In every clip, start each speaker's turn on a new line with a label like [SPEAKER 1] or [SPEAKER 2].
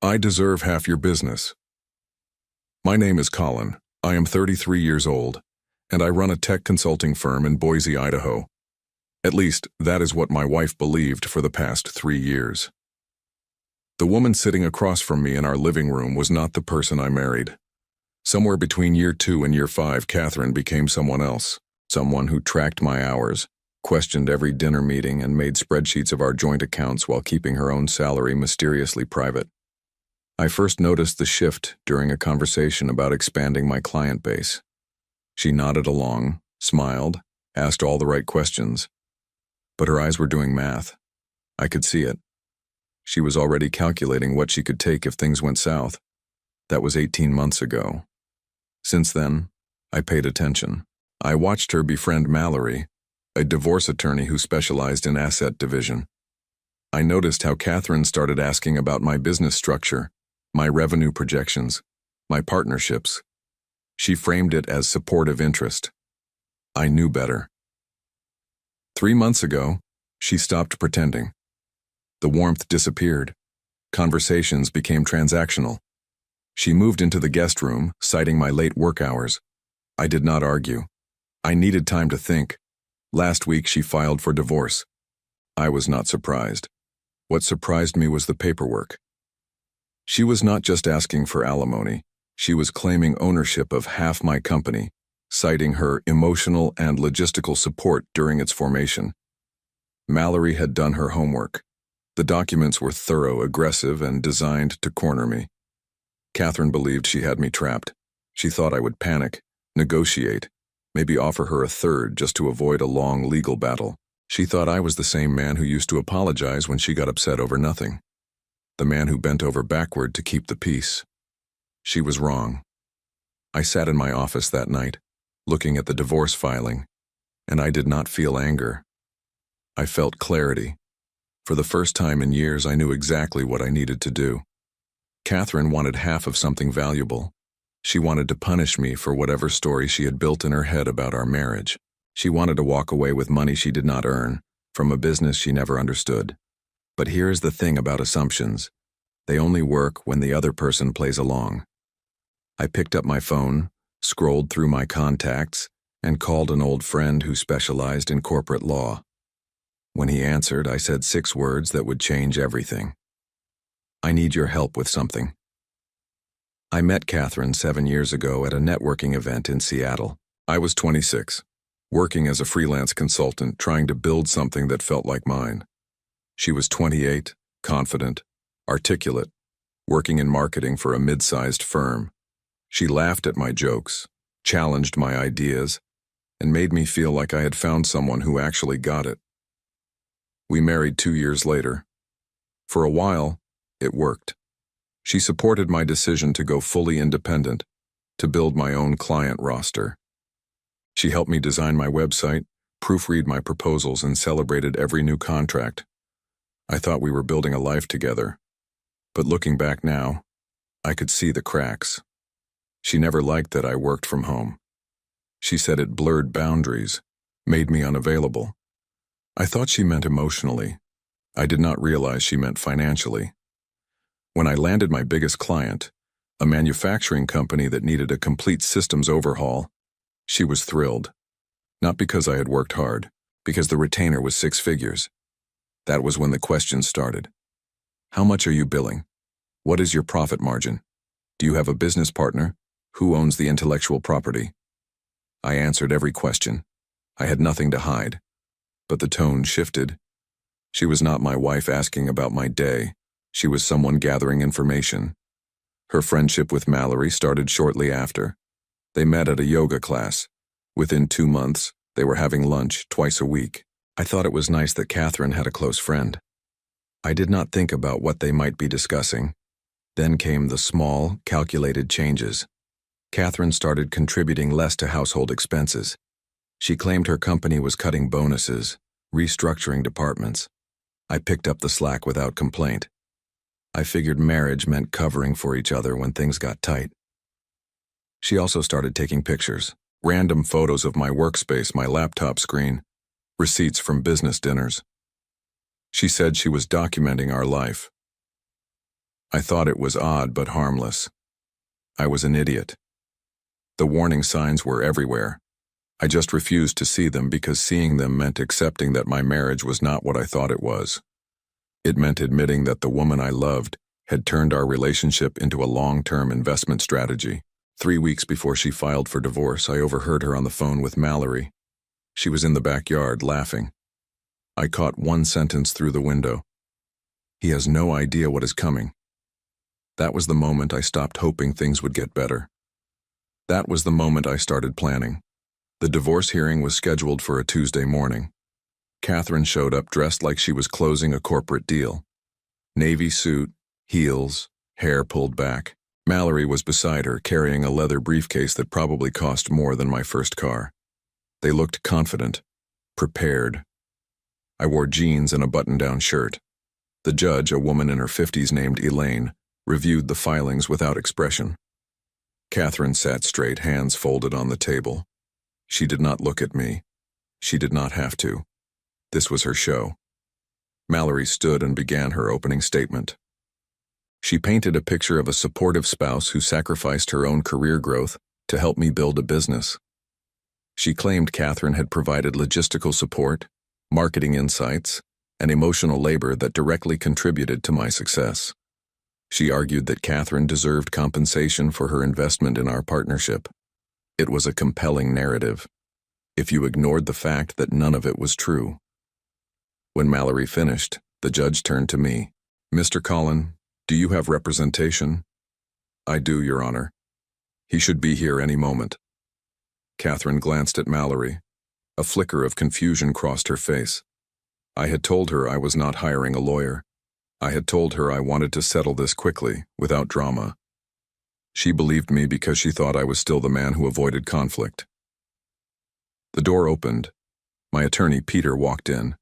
[SPEAKER 1] I deserve half your business. My name is Colin. I am 33 years old, and I run a tech consulting firm in Boise, Idaho. At least, that is what my wife believed for the past 3 years. The woman sitting across from me in our living room was not the person I married. Somewhere between year 2 and year 5, Catherine became someone else, someone who tracked my hours, questioned every dinner meeting, and made spreadsheets of our joint accounts while keeping her own salary mysteriously private. I first noticed the shift during a conversation about expanding my client base. She nodded along, smiled, asked all the right questions, but her eyes were doing math. I could see it. She was already calculating what she could take if things went south. That was 18 months ago. Since then, I paid attention. I watched her befriend Mallory, a divorce attorney who specialized in asset division. I noticed how Catherine started asking about my business structure, my revenue projections, my partnerships. She framed it as supportive interest. I knew better. 3 months ago, she stopped pretending. The warmth disappeared. Conversations became transactional. She moved into the guest room, citing my late work hours. I did not argue. I needed time to think. Last week, she filed for divorce. I was not surprised. What surprised me was the paperwork. She was not just asking for alimony. She was claiming ownership of half my company, citing her emotional and logistical support during its formation. Mallory had done her homework. The documents were thorough, aggressive, and designed to corner me. Catherine believed she had me trapped. She thought I would panic, negotiate, maybe offer her a third just to avoid a long legal battle. She thought I was the same man who used to apologize when she got upset over nothing. The man who bent over backward to keep the peace. She was wrong. I sat in my office that night, looking at the divorce filing, and I did not feel anger. I felt clarity. For the first time in years, I knew exactly what I needed to do. Catherine wanted half of something valuable. She wanted to punish me for whatever story she had built in her head about our marriage. She wanted to walk away with money she did not earn, from a business she never understood. But here is the thing about assumptions. They only work when the other person plays along. I picked up my phone, scrolled through my contacts, and called an old friend who specialized in corporate law. When he answered, I said 6 words that would change everything. I need your help with something. I met Catherine 7 years ago at a networking event in Seattle. I was 26, working as a freelance consultant, trying to build something that felt like mine. She was 28, confident, articulate, working in marketing for a mid-sized firm. She laughed at my jokes, challenged my ideas, and made me feel like I had found someone who actually got it. We married 2 years later. For a while, it worked. She supported my decision to go fully independent, to build my own client roster. She helped me design my website, proofread my proposals, and celebrated every new contract. I thought we were building a life together, but looking back now, I could see the cracks. She never liked that I worked from home. She said it blurred boundaries, made me unavailable. I thought she meant emotionally. I did not realize she meant financially. When I landed my biggest client, a manufacturing company that needed a complete systems overhaul, she was thrilled. Not because I had worked hard, because the retainer was 6 figures. That was when the questions started. How much are you billing? What is your profit margin? Do you have a business partner? Who owns the intellectual property? I answered every question. I had nothing to hide. But the tone shifted. She was not my wife asking about my day. She was someone gathering information. Her friendship with Mallory started shortly after. They met at a yoga class. Within 2 months, they were having lunch twice a week. I thought it was nice that Catherine had a close friend. I did not think about what they might be discussing. Then came the small, calculated changes. Catherine started contributing less to household expenses. She claimed her company was cutting bonuses, restructuring departments. I picked up the slack without complaint. I figured marriage meant covering for each other when things got tight. She also started taking pictures, random photos of my workspace, my laptop screen, receipts from business dinners. She said she was documenting our life. I thought it was odd but harmless. I was an idiot. The warning signs were everywhere. I just refused to see them because seeing them meant accepting that my marriage was not what I thought it was. It meant admitting that the woman I loved had turned our relationship into a long-term investment strategy. 3 weeks before she filed for divorce, I overheard her on the phone with Mallory. She was in the backyard, laughing. I caught one sentence through the window. "He has no idea what is coming." That was the moment I stopped hoping things would get better. That was the moment I started planning. The divorce hearing was scheduled for a Tuesday morning. Catherine showed up dressed like she was closing a corporate deal. Navy suit, heels, hair pulled back. Mallory was beside her, carrying a leather briefcase that probably cost more than my first car. They looked confident, prepared. I wore jeans and a button-down shirt. The judge, a woman in her 50s named Elaine, reviewed the filings without expression. Catherine sat straight, hands folded on the table. She did not look at me. She did not have to. This was her show. Mallory stood and began her opening statement. She painted a picture of a supportive spouse who sacrificed her own career growth to help me build a business. She claimed Catherine had provided logistical support, marketing insights, and emotional labor that directly contributed to my success. She argued that Catherine deserved compensation for her investment in our partnership. It was a compelling narrative, if you ignored the fact that none of it was true. When Mallory finished, the judge turned to me. "Mr. Collin, do you have representation?" "I do, Your Honor. He should be here any moment." Catherine glanced at Mallory. A flicker of confusion crossed her face. I had told her I was not hiring a lawyer. I had told her I wanted to settle this quickly, without drama. She believed me because she thought I was still the man who avoided conflict. The door opened. My attorney, Peter, walked in.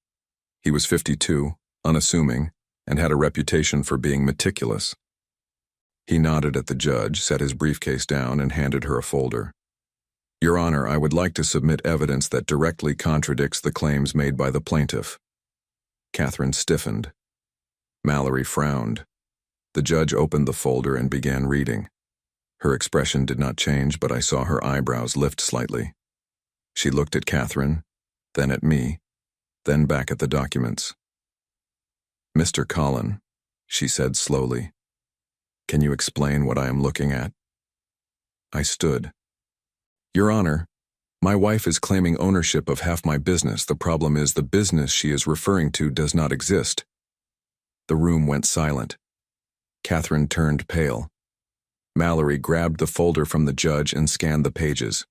[SPEAKER 1] He was 52, unassuming, and had a reputation for being meticulous. He nodded at the judge, set his briefcase down, and handed her a folder. "Your Honor, I would like to submit evidence that directly contradicts the claims made by the plaintiff." Catherine stiffened. Mallory frowned. The judge opened the folder and began reading. Her expression did not change, but I saw her eyebrows lift slightly. She looked at Catherine, then at me, then back at the documents. "Mr. Collin," she said slowly, "can you explain what I am looking at?" I stood. "Your Honor, my wife is claiming ownership of half my business. The problem is the business she is referring to does not exist." The room went silent. Catherine turned pale. Mallory grabbed the folder from the judge and scanned the pages.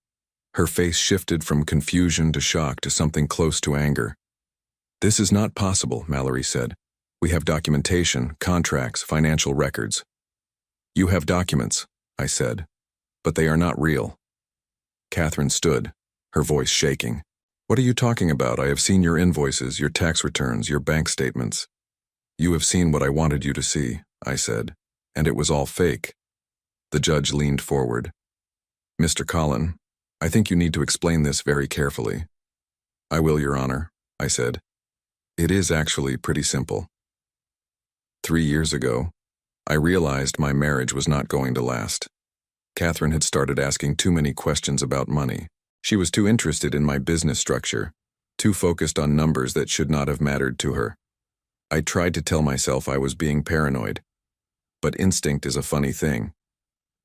[SPEAKER 1] Her face shifted from confusion to shock to something close to anger. "This is not possible," Mallory said. "We have documentation, contracts, financial records." "You have documents," I said, "but they are not real." Catherine stood, her voice shaking. "What are you talking about? I have seen your invoices, your tax returns, your bank statements." "You have seen what I wanted you to see," I said, "and it was all fake." The judge leaned forward. "Mr. Collin, I think you need to explain this very carefully." "I will, Your Honor," I said. "It is actually pretty simple. 3 years ago, I realized my marriage was not going to last. Catherine had started asking too many questions about money. She was too interested in my business structure, too focused on numbers that should not have mattered to her. I tried to tell myself I was being paranoid, but instinct is a funny thing.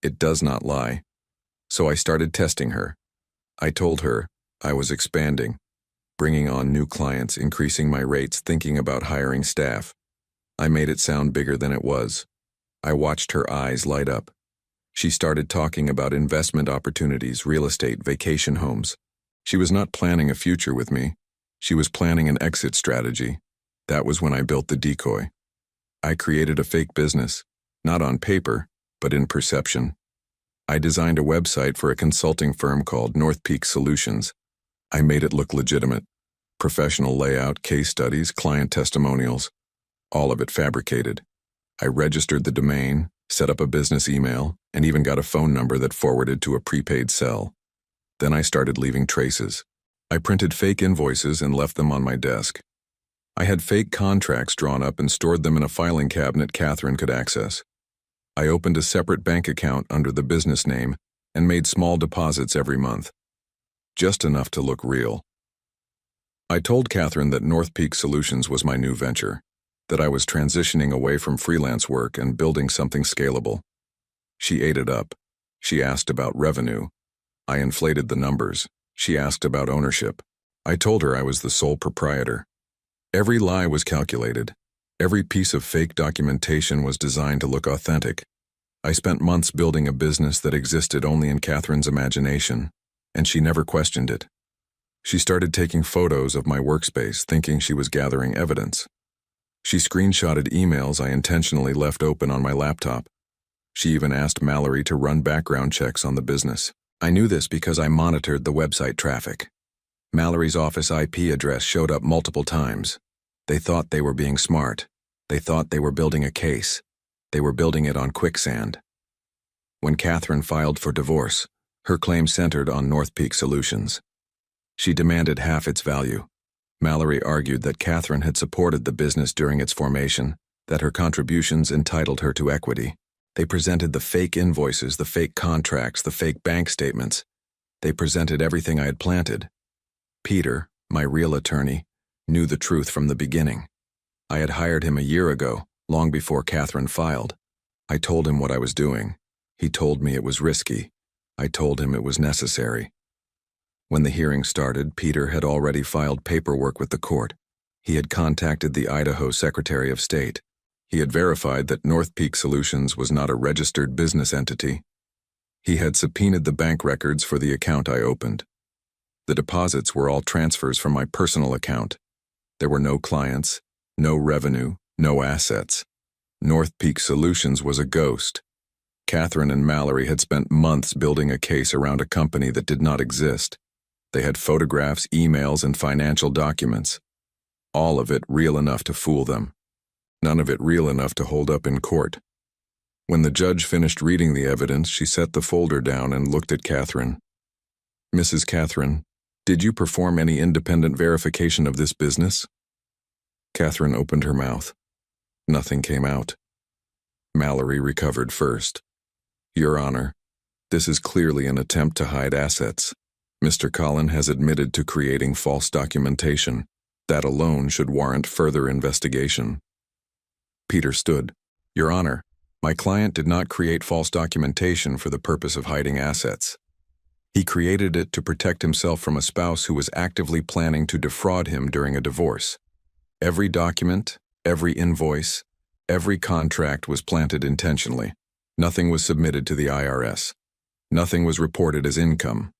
[SPEAKER 1] It does not lie. So I started testing her. I told her I was expanding, bringing on new clients, increasing my rates, thinking about hiring staff. I made it sound bigger than it was. I watched her eyes light up. She started talking about investment opportunities, real estate, vacation homes. She was not planning a future with me. She was planning an exit strategy. That was when I built the decoy. I created a fake business, not on paper, but in perception. I designed a website for a consulting firm called North Peak Solutions. I made it look legitimate. Professional layout, case studies, client testimonials, all of it fabricated. I registered the domain, set up a business email, and even got a phone number that forwarded to a prepaid cell. Then I started leaving traces. I printed fake invoices and left them on my desk. I had fake contracts drawn up and stored them in a filing cabinet Catherine could access. I opened a separate bank account under the business name and made small deposits every month, just enough to look real. I told Catherine that North Peak Solutions was my new venture, that I was transitioning away from freelance work and building something scalable. She ate it up. She asked about revenue. I inflated the numbers. She asked about ownership. I told her I was the sole proprietor. Every lie was calculated. Every piece of fake documentation was designed to look authentic. I spent months building a business that existed only in Catherine's imagination, and she never questioned it. She started taking photos of my workspace, thinking she was gathering evidence. She screenshotted emails I intentionally left open on my laptop. She even asked Mallory to run background checks on the business. I knew this because I monitored the website traffic. Mallory's office IP address showed up multiple times. They thought they were being smart. They thought they were building a case. They were building it on quicksand. When Catherine filed for divorce, her claim centered on North Peak Solutions. She demanded half its value. Mallory argued that Catherine had supported the business during its formation, that her contributions entitled her to equity. They presented the fake invoices, the fake contracts, the fake bank statements. They presented everything I had planted. Peter, my real attorney, knew the truth from the beginning. I had hired him a year ago, long before Catherine filed. I told him what I was doing. He told me it was risky. I told him it was necessary. When the hearing started, Peter had already filed paperwork with the court. He had contacted the Idaho Secretary of State. He had verified that North Peak Solutions was not a registered business entity. He had subpoenaed the bank records for the account I opened. The deposits were all transfers from my personal account. There were no clients, no revenue, no assets. North Peak Solutions was a ghost. Catherine and Mallory had spent months building a case around a company that did not exist. They had photographs, emails, and financial documents. All of it real enough to fool them. None of it real enough to hold up in court. When the judge finished reading the evidence, she set the folder down and looked at Catherine. "Mrs. Catherine, did you perform any independent verification of this business?" Catherine opened her mouth. Nothing came out. Mallory recovered first. "Your Honor, this is clearly an attempt to hide assets. Mr. Collin has admitted to creating false documentation. That alone should warrant further investigation." Peter stood. "Your Honor, my client did not create false documentation for the purpose of hiding assets. He created it to protect himself from a spouse who was actively planning to defraud him during a divorce. Every document, every invoice, every contract was planted intentionally. Nothing was submitted to the IRS. Nothing was reported as income.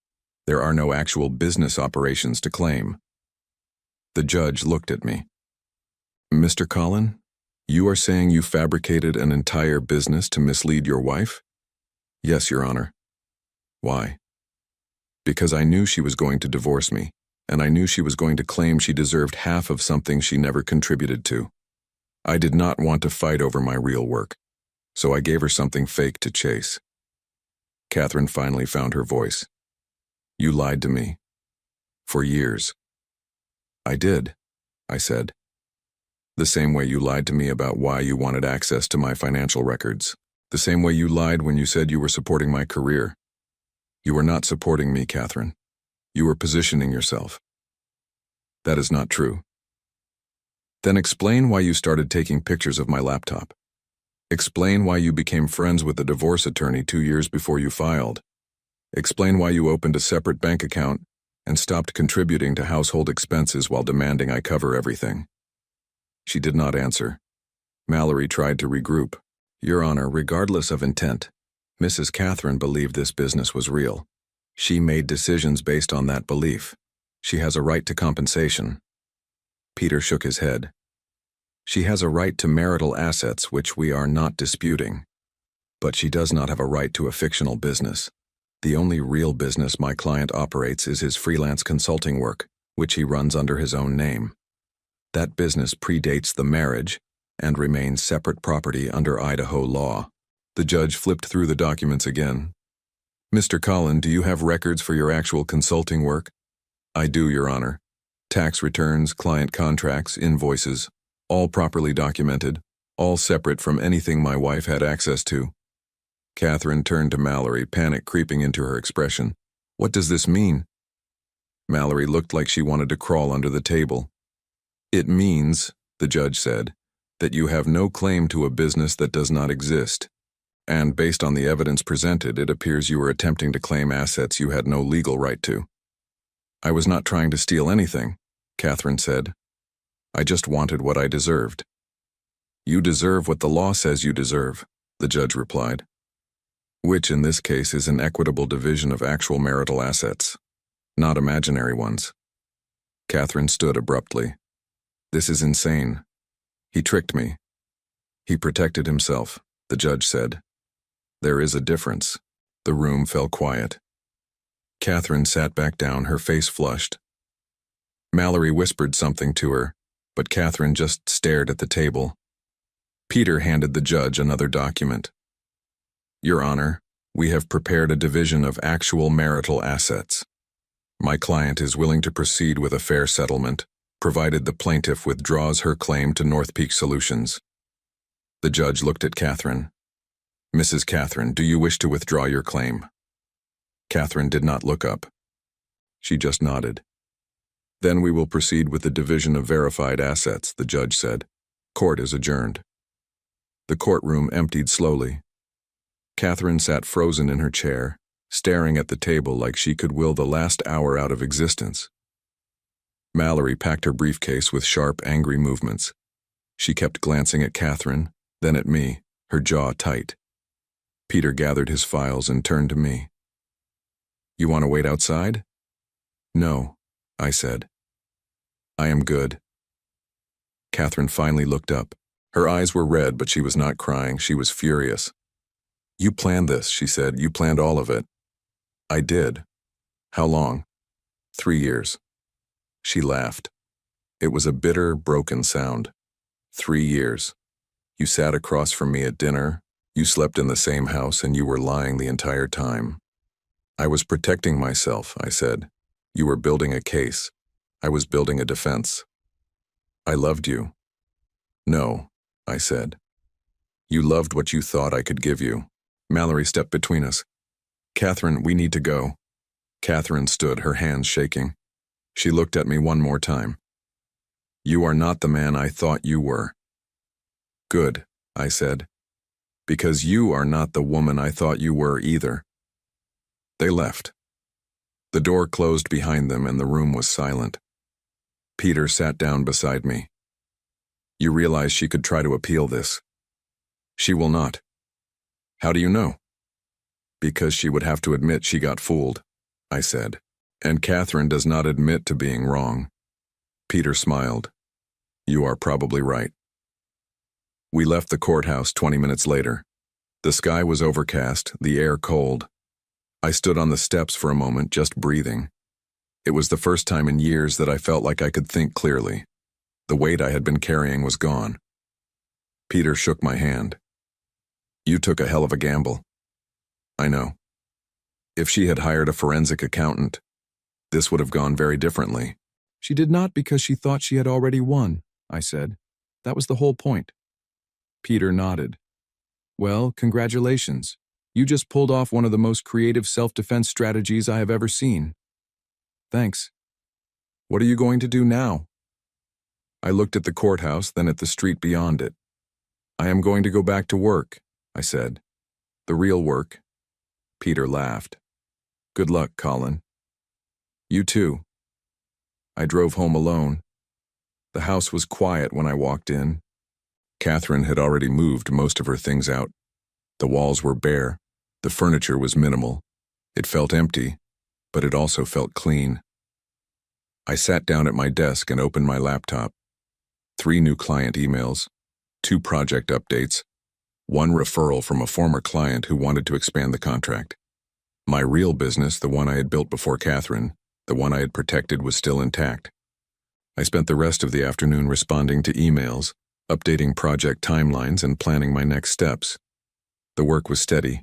[SPEAKER 1] There are no actual business operations to claim." The judge looked at me. "Mr. Collin, you are saying you fabricated an entire business to mislead your wife?" "Yes, Your Honor." "Why?" "Because I knew she was going to divorce me, and I knew she was going to claim she deserved half of something she never contributed to. I did not want to fight over my real work, so I gave her something fake to chase." Catherine finally found her voice. "You lied to me. For years." "I did," I said. "The same way you lied to me about why you wanted access to my financial records. The same way you lied when you said you were supporting my career. You were not supporting me, Catherine. You were positioning yourself." "That is not true." "Then explain why you started taking pictures of my laptop. Explain why you became friends with the divorce attorney 2 years before you filed. Explain why you opened a separate bank account and stopped contributing to household expenses while demanding I cover everything." She did not answer. Mallory tried to regroup. "Your Honor, regardless of intent, Mrs. Catherine believed this business was real. She made decisions based on that belief. She has a right to compensation." Peter shook his head. "She has a right to marital assets, which we are not disputing. But she does not have a right to a fictional business. The only real business my client operates is his freelance consulting work, which he runs under his own name. That business predates the marriage and remains separate property under Idaho law." The judge flipped through the documents again. "Mr. Collin, do you have records for your actual consulting work?" "I do, Your Honor. Tax returns, client contracts, invoices, all properly documented, all separate from anything my wife had access to." Catherine turned to Mallory, panic creeping into her expression. What does this mean? Mallory looked like she wanted to crawl under the table. It means, the judge said, that you have no claim to a business that does not exist. And based on the evidence presented, it appears you were attempting to claim assets you had no legal right to. I was not trying to steal anything, Catherine said. I just wanted what I deserved. You deserve what the law says you deserve, the judge replied. Which in this case is an equitable division of actual marital assets, not imaginary ones. Catherine stood abruptly. This is insane. He tricked me. He protected himself, the judge said. There is a difference. The room fell quiet. Catherine sat back down, her face flushed. Mallory whispered something to her, but Catherine just stared at the table. Peter handed the judge another document. Your Honor, we have prepared a division of actual marital assets. My client is willing to proceed with a fair settlement, provided the plaintiff withdraws her claim to North Peak Solutions. The judge looked at Catherine. Mrs. Catherine, do you wish to withdraw your claim? Catherine did not look up. She just nodded. Then we will proceed with the division of verified assets, the judge said. Court is adjourned. The courtroom emptied slowly. Catherine sat frozen in her chair, staring at the table like she could will the last hour out of existence. Mallory packed her briefcase with sharp, angry movements. She kept glancing at Catherine, then at me, her jaw tight. Peter gathered his files and turned to me. You want to wait outside? No, I said. I am good. Catherine finally looked up. Her eyes were red, but she was not crying. She was furious. You planned this, she said. You planned all of it. I did. How long? 3 years. She laughed. It was a bitter, broken sound. 3 years. You sat across from me at dinner, you slept in the same house, and you were lying the entire time. I was protecting myself, I said. You were building a case. I was building a defense. I loved you. No, I said. You loved what you thought I could give you. Mallory stepped between us. Catherine, we need to go. Catherine stood, her hands shaking. She looked at me one more time. You are not the man I thought you were. Good, I said. Because you are not the woman I thought you were either. They left. The door closed behind them and the room was silent. Peter sat down beside me. You realize she could try to appeal this. She will not. How do you know? Because she would have to admit she got fooled, I said. And Catherine does not admit to being wrong. Peter smiled. You are probably right. We left the courthouse 20 minutes later. The sky was overcast, the air cold. I stood on the steps for a moment, just breathing. It was the first time in years that I felt like I could think clearly. The weight I had been carrying was gone. Peter shook my hand. You took a hell of a gamble. I know. If she had hired a forensic accountant, this would have gone very differently. She did not because she thought she had already won, I said. That was the whole point. Peter nodded. Well, congratulations. You just pulled off one of the most creative self-defense strategies I have ever seen. Thanks. What are you going to do now? I looked at the courthouse, then at the street beyond it. I am going to go back to work, I said. The real work. Peter laughed. Good luck, Colin. You too. I drove home alone. The house was quiet when I walked in. Catherine had already moved most of her things out. The walls were bare. The furniture was minimal. It felt empty, but it also felt clean. I sat down at my desk and opened my laptop. 3 new client emails, 2 project updates, 1 referral from a former client who wanted to expand the contract. My real business, the one I had built before Catherine, the one I had protected, was still intact. I spent the rest of the afternoon responding to emails, updating project timelines, and planning my next steps. The work was steady.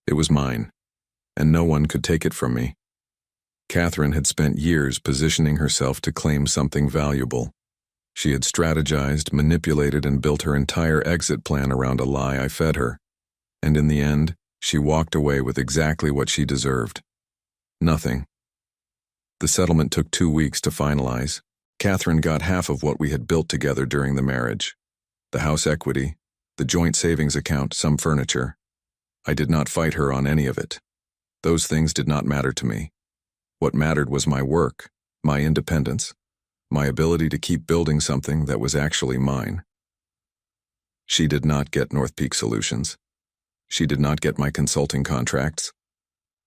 [SPEAKER 1] It was mine, and no one could take it from me. Catherine had spent years positioning herself to claim something valuable. She had strategized, manipulated, and built her entire exit plan around a lie I fed her. And in the end, She walked away with exactly what she deserved. Nothing. The settlement took 2 weeks to finalize. Catherine got half of what we had built together during the marriage. The house equity, the joint savings account, some furniture. I did not fight her on any of it. Those things did not matter to me. What mattered was my work, my independence, my ability to keep building something that was actually mine. She did not get North Peak Solutions. She did not get my consulting contracts.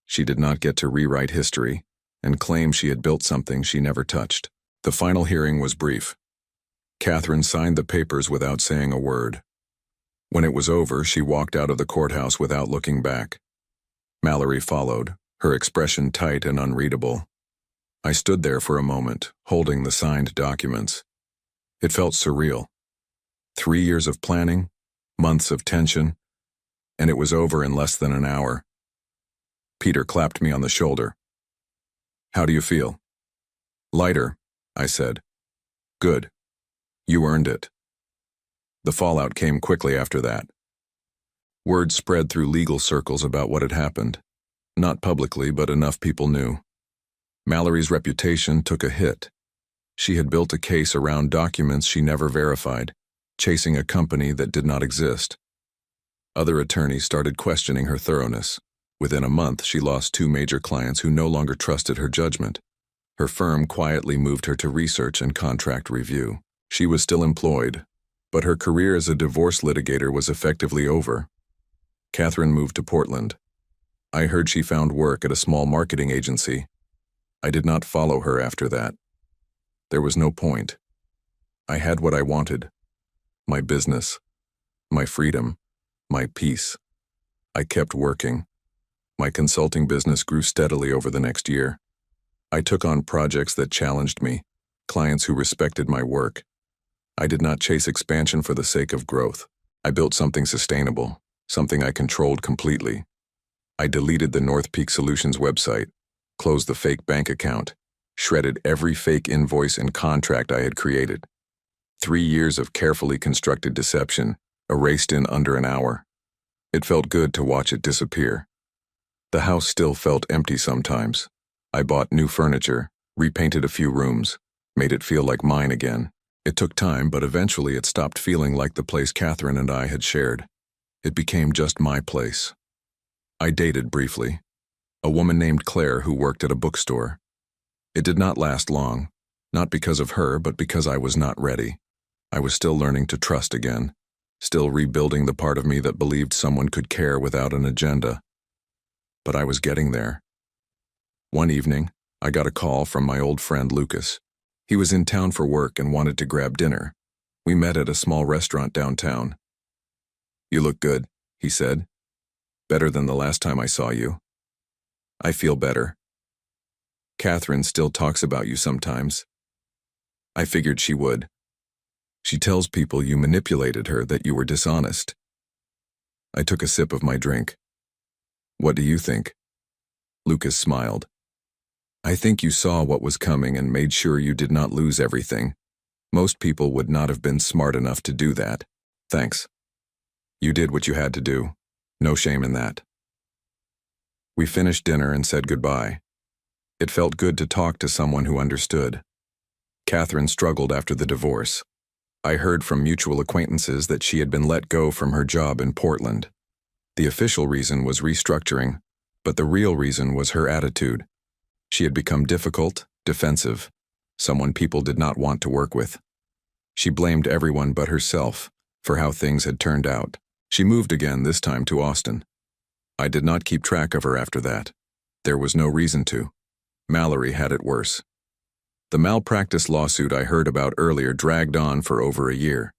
[SPEAKER 1] She did not get to rewrite history and claim she had built something she never touched. The final hearing was brief. Catherine signed the papers without saying a word. When it was over, she walked out of the courthouse without looking back. Mallory followed, her expression tight and unreadable. I stood there for a moment, holding the signed documents. It felt surreal. 3 years of planning, months of tension, and it was over in less than an hour. Peter clapped me on the shoulder. "How do you feel?" "Lighter," I said. "Good. You earned it." The fallout came quickly after that. Word spread through legal circles about what had happened. Not publicly, but enough people knew. Mallory's reputation took a hit. She had built a case around documents she never verified, chasing a company that did not exist. Other attorneys started questioning her thoroughness. Within a month, she lost 2 major clients who no longer trusted her judgment. Her firm quietly moved her to research and contract review. She was still employed, but her career as a divorce litigator was effectively over. Catherine moved to Portland. I heard she found work at a small marketing agency. I did not follow her after that. There was no point. I had what I wanted. My business, my freedom, my peace. I kept working. My consulting business grew steadily over the next year. I took on projects that challenged me, clients who respected my work. I did not chase expansion for the sake of growth. I built something sustainable, something I controlled completely. I deleted the North Peak Solutions website, closed the fake bank account, shredded every fake invoice and contract I had created. 3 years of carefully constructed deception, erased in under an hour. It felt good to watch it disappear. The house still felt empty sometimes. I bought new furniture, repainted a few rooms, made it feel like mine again. It took time, but eventually it stopped feeling like the place Catherine and I had shared. It became just my place. I dated briefly. A woman named Claire who worked at a bookstore. It did not last long, not because of her, but because I was not ready. I was still learning to trust again, still rebuilding the part of me that believed someone could care without an agenda. But I was getting there. One evening, I got a call from my old friend Lucas. He was in town for work and wanted to grab dinner. We met at a small restaurant downtown. "You look good," he said. "Better than the last time I saw you." "I feel better. Catherine still talks about you sometimes." "I figured she would. She tells people you manipulated her, that you were dishonest." I took a sip of my drink. "What do you think?" Lucas smiled. "I think you saw what was coming and made sure you did not lose everything. Most people would not have been smart enough to do that." "Thanks. You did what you had to do. No shame in that." We finished dinner and said goodbye. It felt good to talk to someone who understood. Catherine struggled after the divorce. I heard from mutual acquaintances that she had been let go from her job in Portland. The official reason was restructuring, but the real reason was her attitude. She had become difficult, defensive, someone people did not want to work with. She blamed everyone but herself for how things had turned out. She moved again, this time to Austin. I did not keep track of her after that. There was no reason to. Mallory had it worse. The malpractice lawsuit I heard about earlier dragged on for over a year.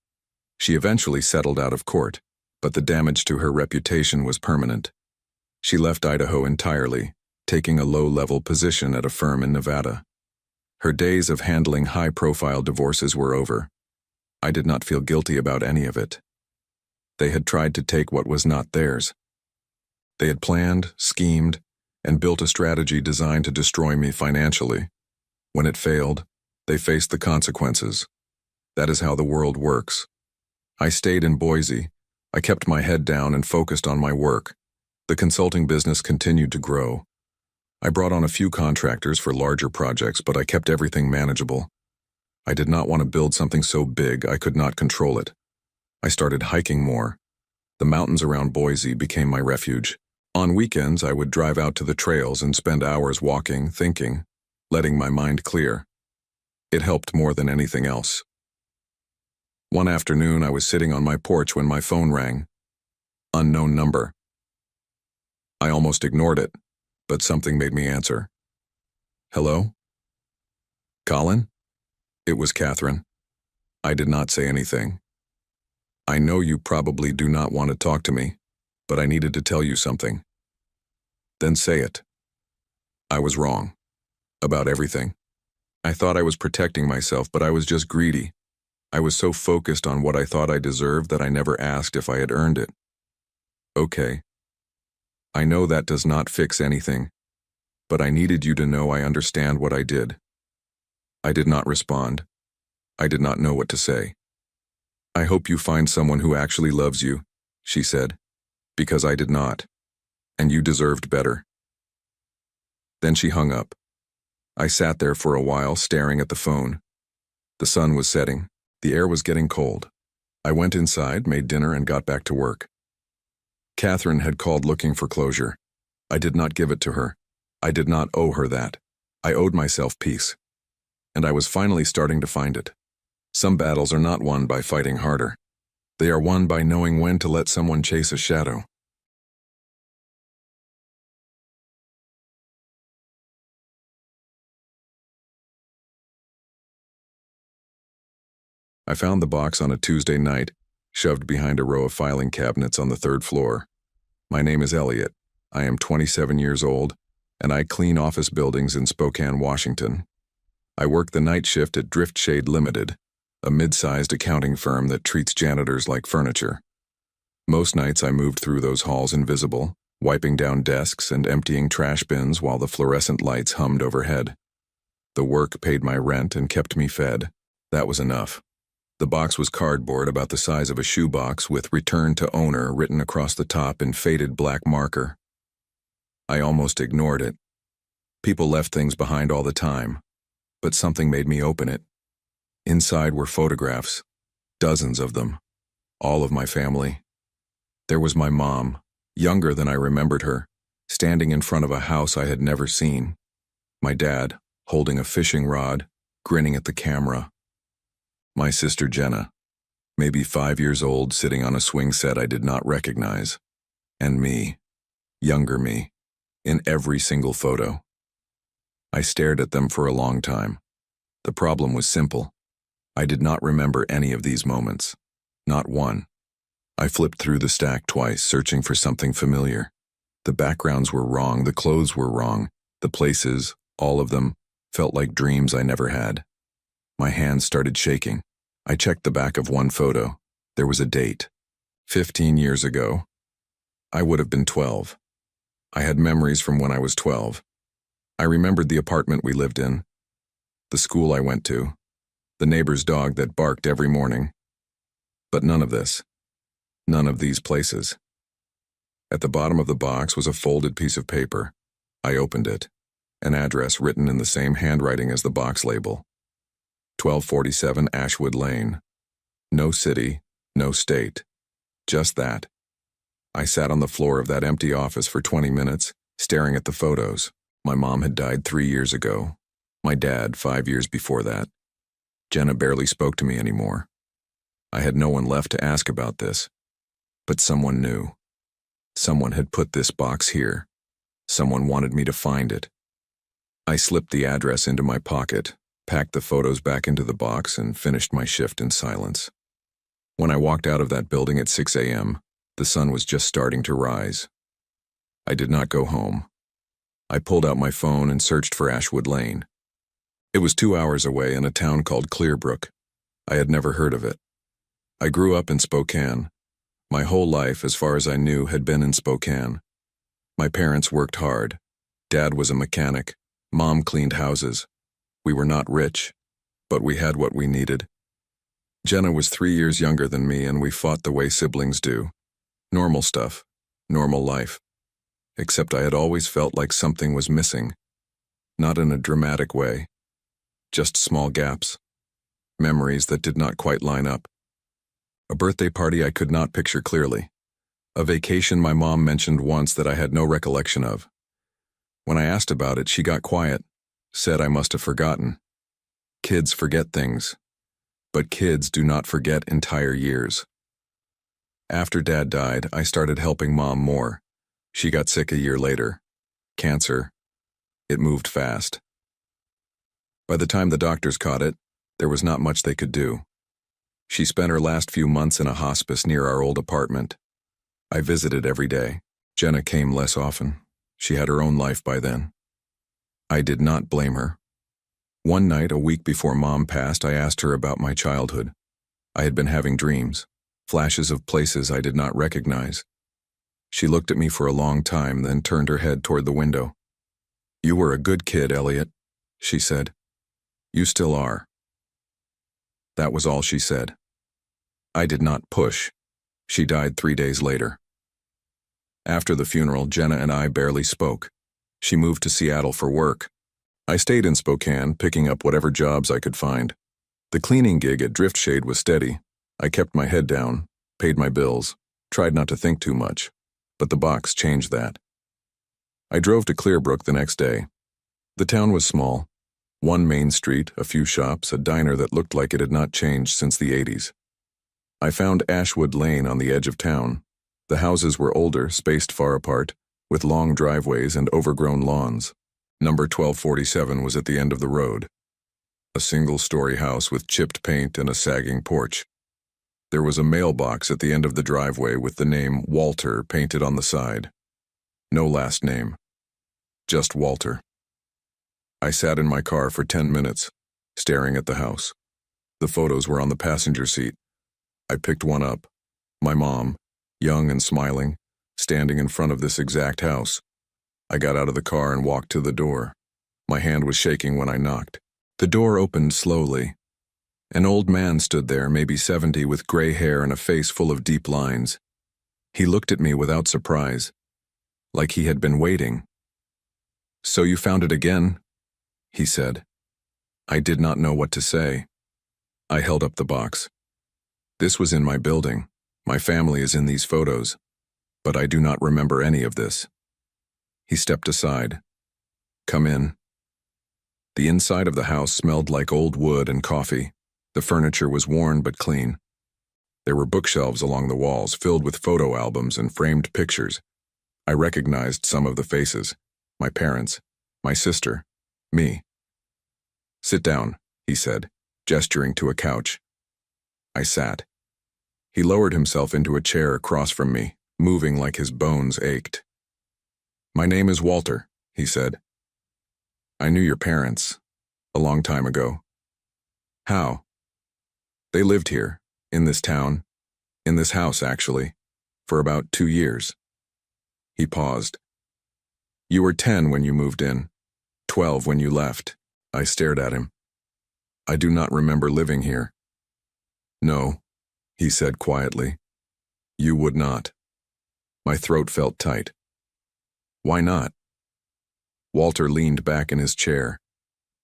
[SPEAKER 1] She eventually settled out of court, but the damage to her reputation was permanent. She left Idaho entirely, taking a low-level position at a firm in Nevada. Her days of handling high-profile divorces were over. I did not feel guilty about any of it. They had tried to take what was not theirs. They had planned, schemed, and built a strategy designed to destroy me financially. When it failed, they faced the consequences. That is how the world works. I stayed in Boise. I kept my head down and focused on my work. The consulting business continued to grow. I brought on a few contractors for larger projects, but I kept everything manageable. I did not want to build something so big I could not control it. I started hiking more. The mountains around Boise became my refuge. On weekends, I would drive out to the trails and spend hours walking, thinking, letting my mind clear. It helped more than anything else. One afternoon, I was sitting on my porch when my phone rang. Unknown number. I almost ignored it, but something made me answer. Hello? Colin? It was Catherine. I did not say anything. I know you probably do not want to talk to me, but I needed to tell you something. Then say it. I was wrong. About everything. I thought I was protecting myself, but I was just greedy. I was so focused on what I thought I deserved that I never asked if I had earned it. Okay. I know that does not fix anything, but I needed you to know I understand what I did. I did not respond. I did not know what to say. I hope you find someone who actually loves you, she said, because I did not, and you deserved better. Then she hung up. I sat there for a while staring at the phone. The sun was setting. The air was getting cold. I went inside, made dinner, and got back to work. Catherine had called looking for closure. I did not give it to her. I did not owe her that. I owed myself peace. And I was finally starting to find it. Some battles are not won by fighting harder. They are won by knowing when to let someone chase a shadow. I found the box on a Tuesday night, shoved behind a row of filing cabinets on the third floor. My name is Elliot. I am 27 years old, and I clean office buildings in Spokane, Washington. I work the night shift at Driftshade Limited, a mid-sized accounting firm that treats janitors like furniture. Most nights I moved through those halls invisible, wiping down desks and emptying trash bins while the fluorescent lights hummed overhead. The work paid my rent and kept me fed. That was enough. The box was cardboard about the size of a shoebox with "Return to Owner" written across the top in faded black marker. I almost ignored it. People left things behind all the time, but something made me open it. Inside were photographs, dozens of them, all of my family. There was my mom, younger than I remembered her, standing in front of a house I had never seen. My dad, holding a fishing rod, grinning at the camera. My sister Jenna, maybe 5 years old, sitting on a swing set I did not recognize. And me, younger me, in every single photo. I stared at them for a long time. The problem was simple. I did not remember any of these moments. Not one. I flipped through the stack twice, searching for something familiar. The backgrounds were wrong, the clothes were wrong, the places, all of them, felt like dreams I never had. My hands started shaking. I checked the back of one photo. There was a date. 15 years ago. I would have been 12. I had memories from when I was 12. I remembered the apartment we lived in, the school I went to, the neighbor's dog that barked every morning. But none of this. None of these places. At the bottom of the box was a folded piece of paper. I opened it. An address written in the same handwriting as the box label. 1247 Ashwood Lane. No city, no state. Just that. I sat on the floor of that empty office for 20 minutes, staring at the photos. My mom had died 3 years ago. My dad 5 years before that. Jenna barely spoke to me anymore. I had no one left to ask about this. But someone knew. Someone had put this box here. Someone wanted me to find it. I slipped the address into my pocket, packed the photos back into the box, and finished my shift in silence. When I walked out of that building at 6 a.m., the sun was just starting to rise. I did not go home. I pulled out my phone and searched for Ashwood Lane. It was 2 hours away in a town called Clearbrook. I had never heard of it. I grew up in Spokane. My whole life, as far as I knew, had been in Spokane. My parents worked hard. Dad was a mechanic. Mom cleaned houses. We were not rich, but we had what we needed. Jenna was 3 years younger than me, and we fought the way siblings do. Normal stuff. Normal life. except I had always felt like something was missing, not in a dramatic way, just small gaps, memories that did not quite line up. A birthday party I could not picture clearly. A vacation my mom mentioned once that I had no recollection of. When I asked about it, she got quiet, said I must have forgotten. Kids forget things, but kids do not forget entire years. After Dad died, I started helping Mom more. She got sick a year later. Cancer. It moved fast. By the time the doctors caught it, there was not much they could do. She spent her last few months in a hospice near our old apartment. I visited every day. Jenna came less often. She had her own life by then. I did not blame her. One night, a week before Mom passed, I asked her about my childhood. I had been having dreams, flashes of places I did not recognize. She looked at me for a long time, then turned her head toward the window. "You were a good kid, Elliot," she said. "You still are." That was all she said. I did not push. She died 3 days later. After the funeral, Jenna and I barely spoke. She moved to Seattle for work. I stayed in Spokane, picking up whatever jobs I could find. The cleaning gig at Driftshade was steady. I kept my head down, paid my bills, tried not to think too much, but the box changed that. I drove to Clearbrook the next day. The town was small. One main street, a few shops, a diner that looked like it had not changed since the 80s. I found Ashwood Lane on the edge of town. The houses were older, spaced far apart, with long driveways and overgrown lawns. Number 1247 was at the end of the road. A single-story house with chipped paint and a sagging porch. There was a mailbox at the end of the driveway with the name Walter painted on the side. No last name. Just Walter. I sat in my car for 10 minutes, staring at the house. The photos were on the passenger seat. I picked one up. My mom, young and smiling, standing in front of this exact house. I got out of the car and walked to the door. My hand was shaking when I knocked. The door opened slowly. An old man stood there, maybe 70, with gray hair and a face full of deep lines. He looked at me without surprise, like he had been waiting. "So you found it again?" he said. I did not know what to say. I held up the box. "This was in my building. My family is in these photos, but I do not remember any of this." He stepped aside. "Come in." The inside of the house smelled like old wood and coffee. The furniture was worn but clean. There were bookshelves along the walls filled with photo albums and framed pictures. I recognized some of the faces. My parents, my sister, me. "Sit down," he said, gesturing to a couch. I sat. He lowered himself into a chair across from me, moving like his bones ached. "My name is Walter," he said. "I knew your parents, a long time ago." "How?" "They lived here, in this town, in this house actually, for about 2 years." He paused. "You were 10 when you moved in, 12 when you left." I stared at him. "I do not remember living here." "No," he said quietly. "You would not." My throat felt tight. "Why not?" Walter leaned back in his chair.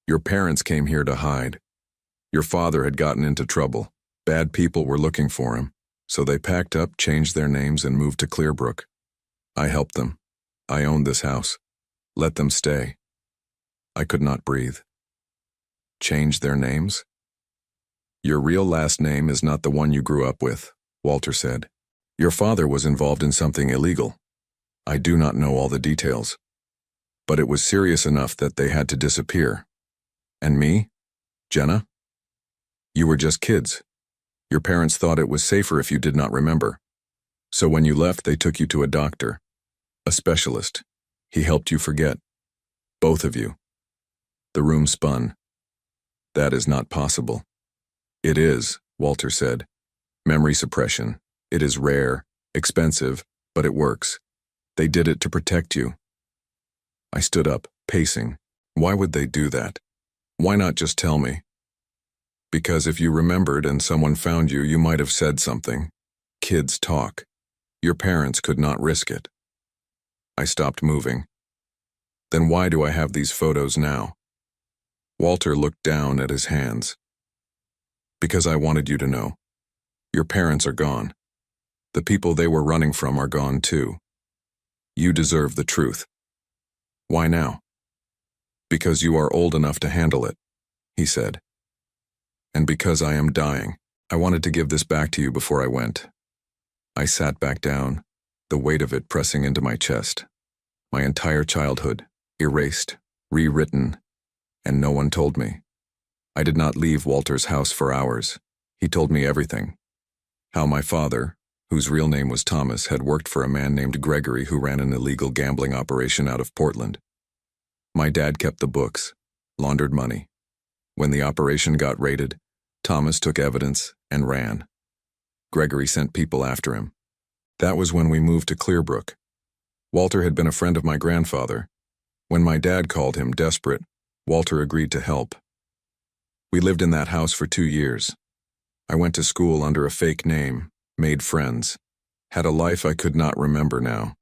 [SPEAKER 1] "Your parents came here to hide. Your father had gotten into trouble. Bad people were looking for him, so they packed up, changed their names, and moved to Clearbrook. I helped them. I owned this house. Let them stay." I could not breathe. "Change their names?" "Your real last name is not the one you grew up with," Walter said. "Your father was involved in something illegal. I do not know all the details. But it was serious enough that they had to disappear. And me? Jenna? You were just kids. Your parents thought it was safer if you did not remember. So when you left, they took you to a doctor, a specialist. He helped you forget. Both of you." The room spun. "That is not possible." "It is," Walter said. "Memory suppression. It is rare, expensive, but it works. They did it to protect you." I stood up, pacing. Why would they do that? Why not just tell me? "Because if you remembered and someone found you, you might have said something. Kids talk. Your parents could not risk it." I stopped moving. Then why do I have these photos now? Walter looked down at his hands. Because I wanted you to know. Your parents are gone. The people they were running from are gone too. You deserve the truth. Why now? Because you are old enough to handle it, he said. And because I am dying, I wanted to give this back to you before I went. I sat back down, the weight of it pressing into my chest. My entire childhood, erased, rewritten, and no one told me. I did not leave Walter's house for hours. He told me everything. How my father, whose real name was Thomas, had worked for a man named Gregory who ran an illegal gambling operation out of Portland. My dad kept the books, laundered money. When the operation got raided, Thomas took evidence and ran. Gregory sent people after him. That was when we moved to Clearbrook. Walter had been a friend of my grandfather. When my dad called him desperate, Walter agreed to help. We lived in that house for 2 years. I went to school under a fake name, made friends, had a life I could not remember now.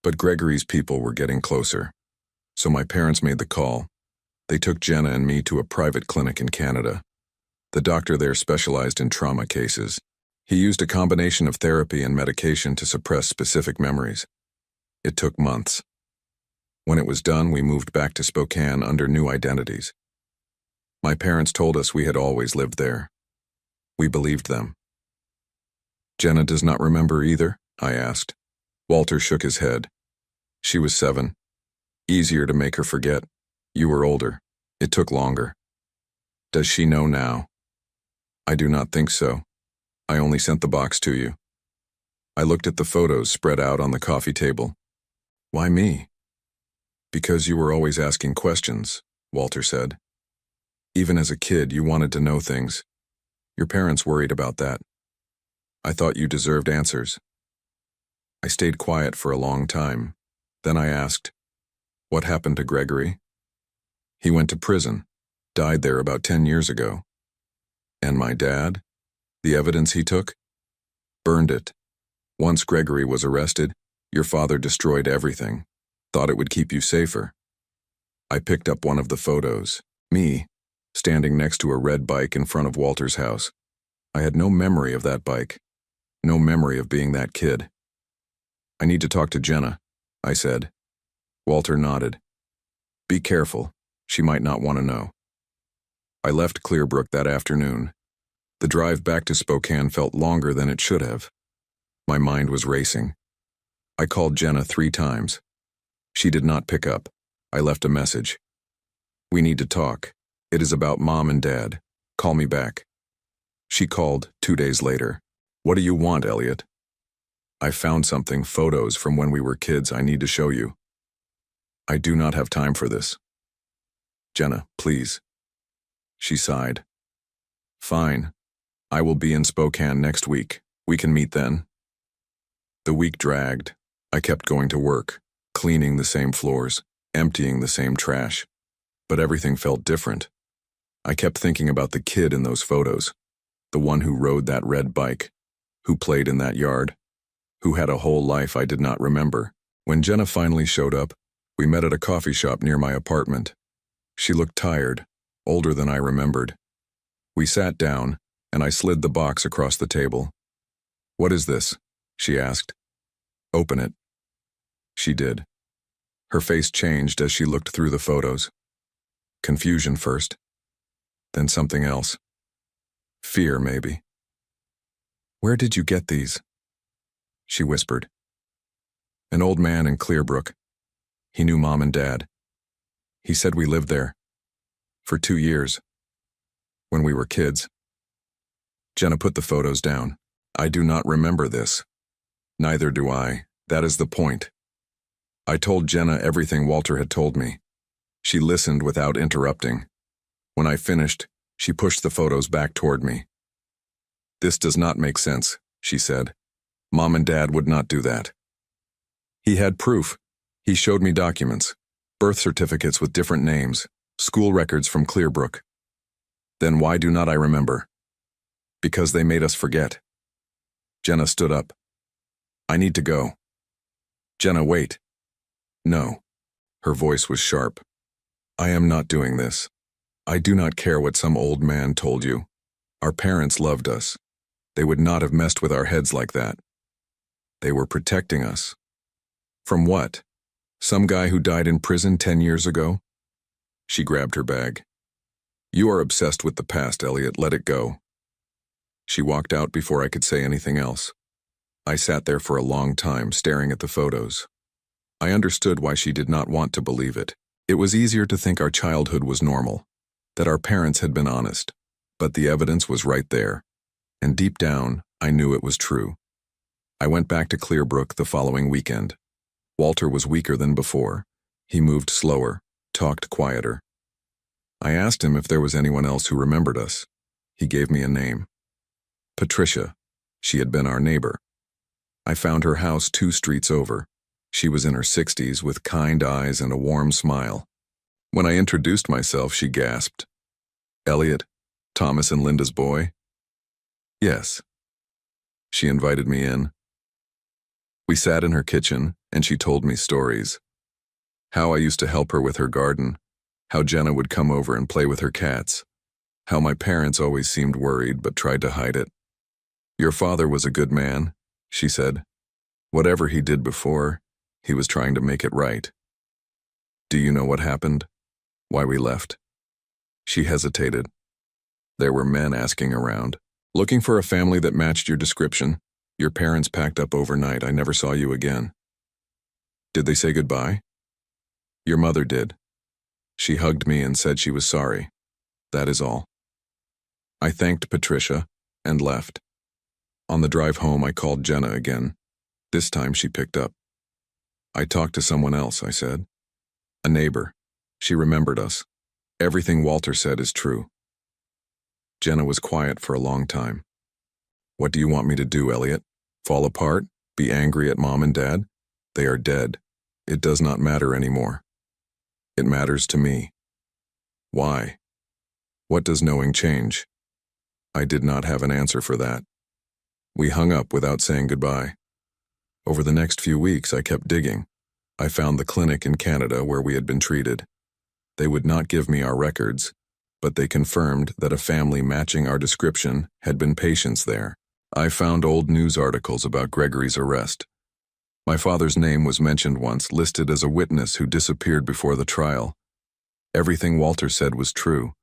[SPEAKER 1] But Gregory's people were getting closer. So my parents made the call. They took Jenna and me to a private clinic in Canada. The doctor there specialized in trauma cases. He used a combination of therapy and medication to suppress specific memories. It took months. When it was done, we moved back to Spokane under new identities. My parents told us we had always lived there. We believed them. Jenna does not remember either? I asked. Walter shook his head. She was 7. Easier to make her forget. You were older. It took longer. Does she know now? I do not think so. I only sent the box to you. I looked at the photos spread out on the coffee table. Why me? Because you were always asking questions, Walter said. Even as a kid, you wanted to know things. Your parents worried about that. I thought you deserved answers. I stayed quiet for a long time. Then I asked, what happened to Gregory? He went to prison, died there about 10 years ago. And my dad? The evidence he took? Burned it. Once Gregory was arrested, your father destroyed everything. Thought it would keep you safer. I picked up one of the photos, me, standing next to a red bike in front of Walter's house. I had no memory of that bike. No memory of being that kid. I need to talk to Jenna, I said. Walter nodded. Be careful. She might not want to know. I left Clearbrook that afternoon. The drive back to Spokane felt longer than it should have. My mind was racing. I called Jenna 3 times. She did not pick up. I left a message. We need to talk. It is about Mom and Dad. Call me back. She called 2 days later. What do you want, Elliot? I found something, photos from when we were kids I need to show you. I do not have time for this. Jenna, please. She sighed. Fine. I will be in Spokane next week. We can meet then. The week dragged. I kept going to work, cleaning the same floors, emptying the same trash. But everything felt different. I kept thinking about the kid in those photos, the one who rode that red bike, who played in that yard, who had a whole life I did not remember. When Jenna finally showed up, we met at a coffee shop near my apartment. She looked tired, older than I remembered. We sat down, and I slid the box across the table. What is this? She asked. Open it. She did. Her face changed as she looked through the photos. Confusion first, then something else. Fear, maybe. Where did you get these? She whispered. An old man in Clearbrook. He knew Mom and Dad. He said we lived there. For 2 years. When we were kids. Jenna put the photos down. I do not remember this. Neither do I. That is the point. I told Jenna everything Walter had told me. She listened without interrupting. When I finished, she pushed the photos back toward me. This does not make sense, she said. Mom and Dad would not do that. He had proof. He showed me documents, birth certificates with different names, school records from Clearbrook. Then why do not I remember? Because they made us forget. Jenna stood up. I need to go. Jenna, wait. No. Her voice was sharp. I am not doing this. I do not care what some old man told you. Our parents loved us. They would not have messed with our heads like that. They were protecting us. From what? Some guy who died in prison 10 years ago? She grabbed her bag. You are obsessed with the past, Elliot. Let it go. She walked out before I could say anything else. I sat there for a long time, staring at the photos. I understood why she did not want to believe it. It was easier to think our childhood was normal, that our parents had been honest. But the evidence was right there, and deep down, I knew it was true. I went back to Clearbrook the following weekend. Walter was weaker than before. He moved slower, talked quieter. I asked him if there was anyone else who remembered us. He gave me a name. Patricia. She had been our neighbor. I found her house 2 streets over. She was in her 60s with kind eyes and a warm smile. When I introduced myself, she gasped. Elliot, Thomas and Linda's boy? Yes. She invited me in. We sat in her kitchen, and she told me stories. How I used to help her with her garden, how Jenna would come over and play with her cats, how my parents always seemed worried but tried to hide it. Your father was a good man, she said. Whatever he did before, he was trying to make it right. Do you know what happened? Why we left? She hesitated. There were men asking around, looking for a family that matched your description. Your parents packed up overnight. I never saw you again. Did they say goodbye? Your mother did. She hugged me and said she was sorry. That is all. I thanked Patricia and left. On the drive home, I called Jenna again. This time she picked up. I talked to someone else, I said. A neighbor. She remembered us. Everything Walter said is true. Jenna was quiet for a long time. What do you want me to do, Elliot? Fall apart? Be angry at Mom and Dad? They are dead. It does not matter anymore. It matters to me. Why? What does knowing change? I did not have an answer for that. We hung up without saying goodbye. Over the next few weeks, I kept digging. I found the clinic in Canada where we had been treated. They would not give me our records, but they confirmed that a family matching our description had been patients there. I found old news articles about Gregory's arrest. My father's name was mentioned once, listed as a witness who disappeared before the trial. Everything Walter said was true.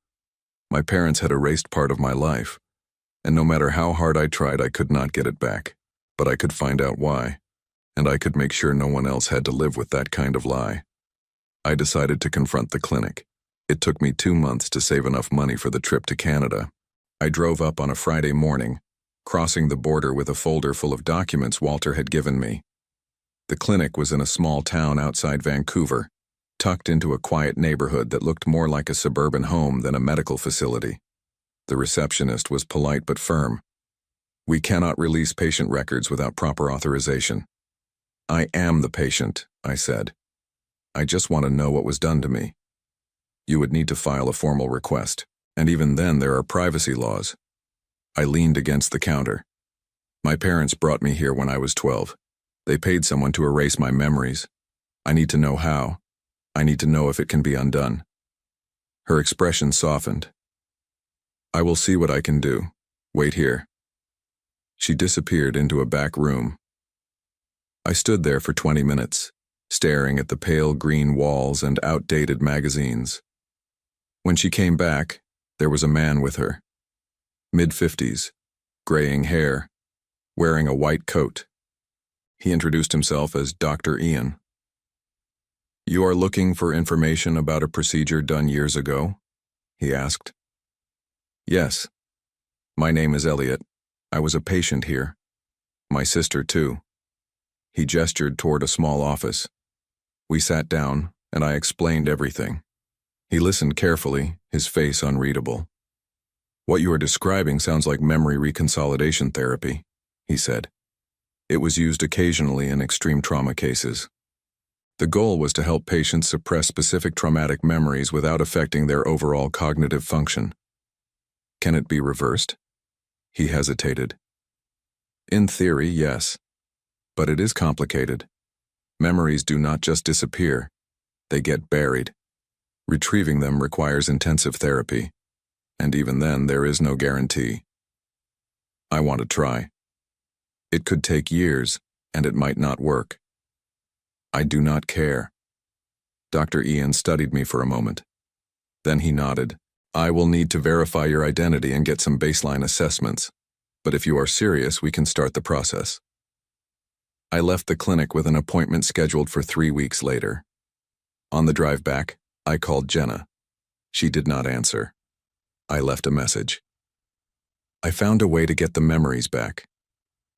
[SPEAKER 1] My parents had erased part of my life, and no matter how hard I tried, I could not get it back. But I could find out why, and I could make sure no one else had to live with that kind of lie. I decided to confront the clinic. It took me 2 months to save enough money for the trip to Canada. I drove up on a Friday morning, crossing the border with a folder full of documents Walter had given me. The clinic was in a small town outside Vancouver, tucked into a quiet neighborhood that looked more like a suburban home than a medical facility. The receptionist was polite but firm. We cannot release patient records without proper authorization. I am the patient, I said. I just want to know what was done to me. You would need to file a formal request, and even then there are privacy laws. I leaned against the counter. My parents brought me here when I was 12. They paid someone to erase my memories. I need to know how. I need to know if it can be undone. Her expression softened. I will see what I can do. Wait here. She disappeared into a back room. I stood there for 20 minutes, staring at the pale green walls and outdated magazines. When she came back, there was a man with her. Mid-50s, graying hair, wearing a white coat. He introduced himself as Dr. Ian. You are looking for information about a procedure done years ago? He asked. Yes. My name is Elliot. I was a patient here. My sister, too. He gestured toward a small office. We sat down, and I explained everything. He listened carefully, his face unreadable. What you are describing sounds like memory reconsolidation therapy, he said. It was used occasionally in extreme trauma cases. The goal was to help patients suppress specific traumatic memories without affecting their overall cognitive function. Can it be reversed? He hesitated. In theory, yes. But it is complicated. Memories do not just disappear, they get buried. Retrieving them requires intensive therapy, and even then there is no guarantee. I want to try. It could take years, and it might not work. I do not care. Dr. Ian studied me for a moment. Then he nodded. I will need to verify your identity and get some baseline assessments, but if you are serious, we can start the process. I left the clinic with an appointment scheduled for 3 weeks later. On the drive back, I called Jenna. She did not answer. I left a message. I found a way to get the memories back.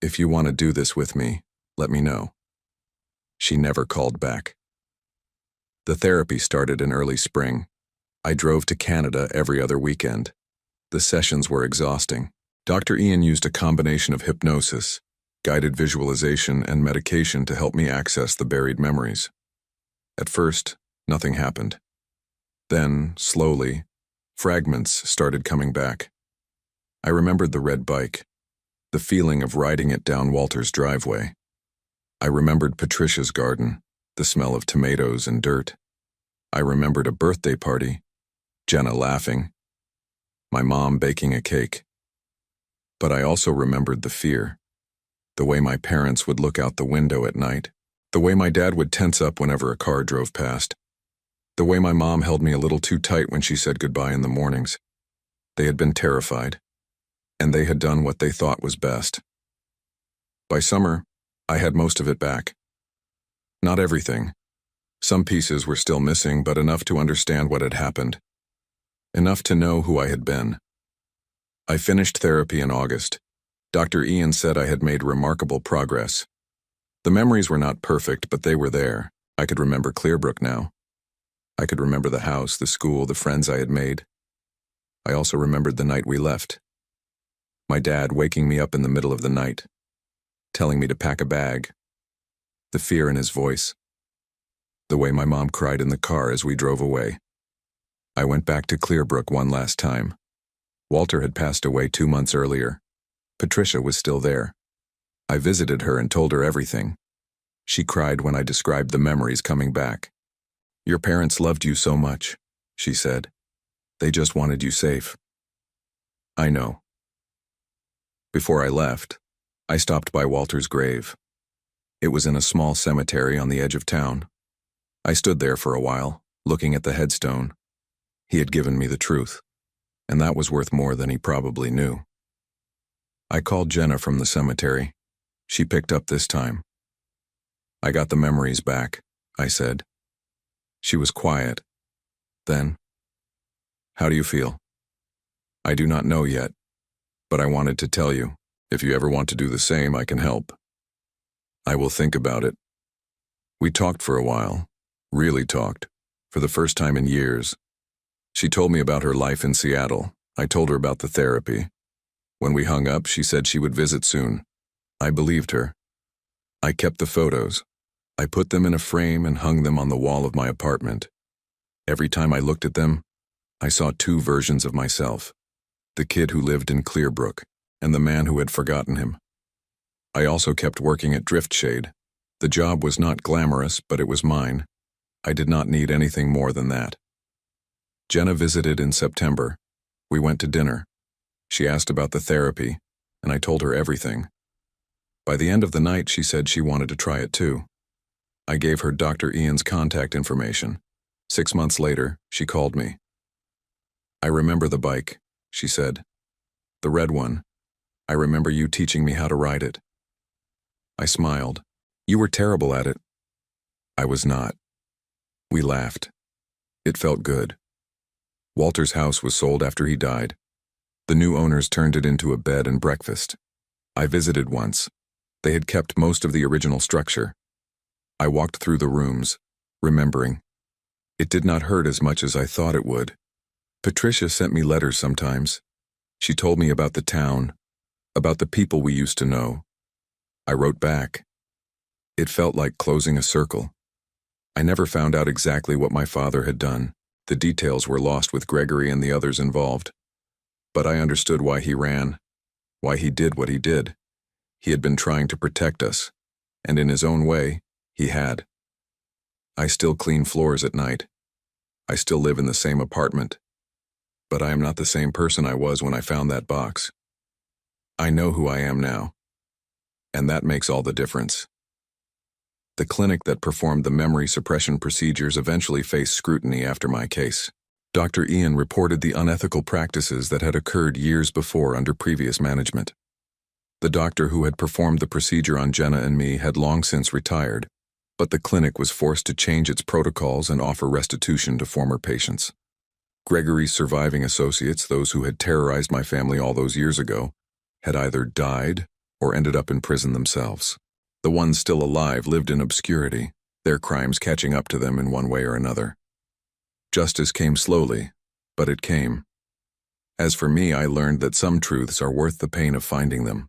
[SPEAKER 1] If you want to do this with me, let me know. She never called back. The therapy started in early spring. I drove to Canada every other weekend. The sessions were exhausting. Dr. Ian used a combination of hypnosis, guided visualization, and medication to help me access the buried memories. At first, nothing happened. Then, slowly, fragments started coming back. I remembered the red bike, the feeling of riding it down Walter's driveway. I remembered Patricia's garden, the smell of tomatoes and dirt. I remembered a birthday party, Jenna laughing, my mom baking a cake. But I also remembered the fear, the way my parents would look out the window at night, the way my dad would tense up whenever a car drove past, the way my mom held me a little too tight when she said goodbye in the mornings. They had been terrified, and they had done what they thought was best. By summer, I had most of it back. Not everything. Some pieces were still missing, but enough to understand what had happened. Enough to know who I had been. I finished therapy in August. Dr. Ian said I had made remarkable progress. The memories were not perfect, but they were there. I could remember Clearbrook now. I could remember the house, the school, the friends I had made. I also remembered the night we left. My dad waking me up in the middle of the night, telling me to pack a bag. The fear in his voice. The way my mom cried in the car as we drove away. I went back to Clearbrook one last time. Walter had passed away 2 months earlier. Patricia was still there. I visited her and told her everything. She cried when I described the memories coming back. Your parents loved you so much, she said. They just wanted you safe. I know. Before I left, I stopped by Walter's grave. It was in a small cemetery on the edge of town. I stood there for a while, looking at the headstone. He had given me the truth, and that was worth more than he probably knew. I called Jenna from the cemetery. She picked up this time. I got the memories back, I said. She was quiet. Then, how do you feel? I do not know yet, but I wanted to tell you. If you ever want to do the same, I can help. I will think about it. We talked for a while, really talked, for the first time in years. She told me about her life in Seattle. I told her about the therapy. When we hung up, she said she would visit soon. I believed her. I kept the photos. I put them in a frame and hung them on the wall of my apartment. Every time I looked at them, I saw 2 versions of myself. The kid who lived in Clearbrook, and the man who had forgotten him. I also kept working at Driftshade. The job was not glamorous, but it was mine. I did not need anything more than that. Jenna visited in September. We went to dinner. She asked about the therapy, and I told her everything. By the end of the night, she said she wanted to try it too. I gave her Dr. Ian's contact information. 6 months later, she called me. I remember the bike, she said. The red one. I remember you teaching me how to ride it. I smiled. You were terrible at it. I was not. We laughed. It felt good. Walter's house was sold after he died. The new owners turned it into a bed and breakfast. I visited once. They had kept most of the original structure. I walked through the rooms, remembering. It did not hurt as much as I thought it would. Patricia sent me letters sometimes. She told me about the town, about the people we used to know. I wrote back. It felt like closing a circle. I never found out exactly what my father had done. The details were lost with Gregory and the others involved. But I understood why he ran, why he did what he did. He had been trying to protect us, and in his own way, He had. I still clean floors at night. I still live in the same apartment. But I am not the same person I was when I found that box. I know who I am now. And that makes all the difference. The clinic that performed the memory suppression procedures eventually faced scrutiny after my case. Dr. Ian reported the unethical practices that had occurred years before under previous management. The doctor who had performed the procedure on Jenna and me had long since retired, but the clinic was forced to change its protocols and offer restitution to former patients. Gregory's surviving associates, those who had terrorized my family all those years ago, had either died or ended up in prison themselves. The ones still alive lived in obscurity, their crimes catching up to them in one way or another. Justice came slowly, but it came. As for me, I learned that some truths are worth the pain of finding them.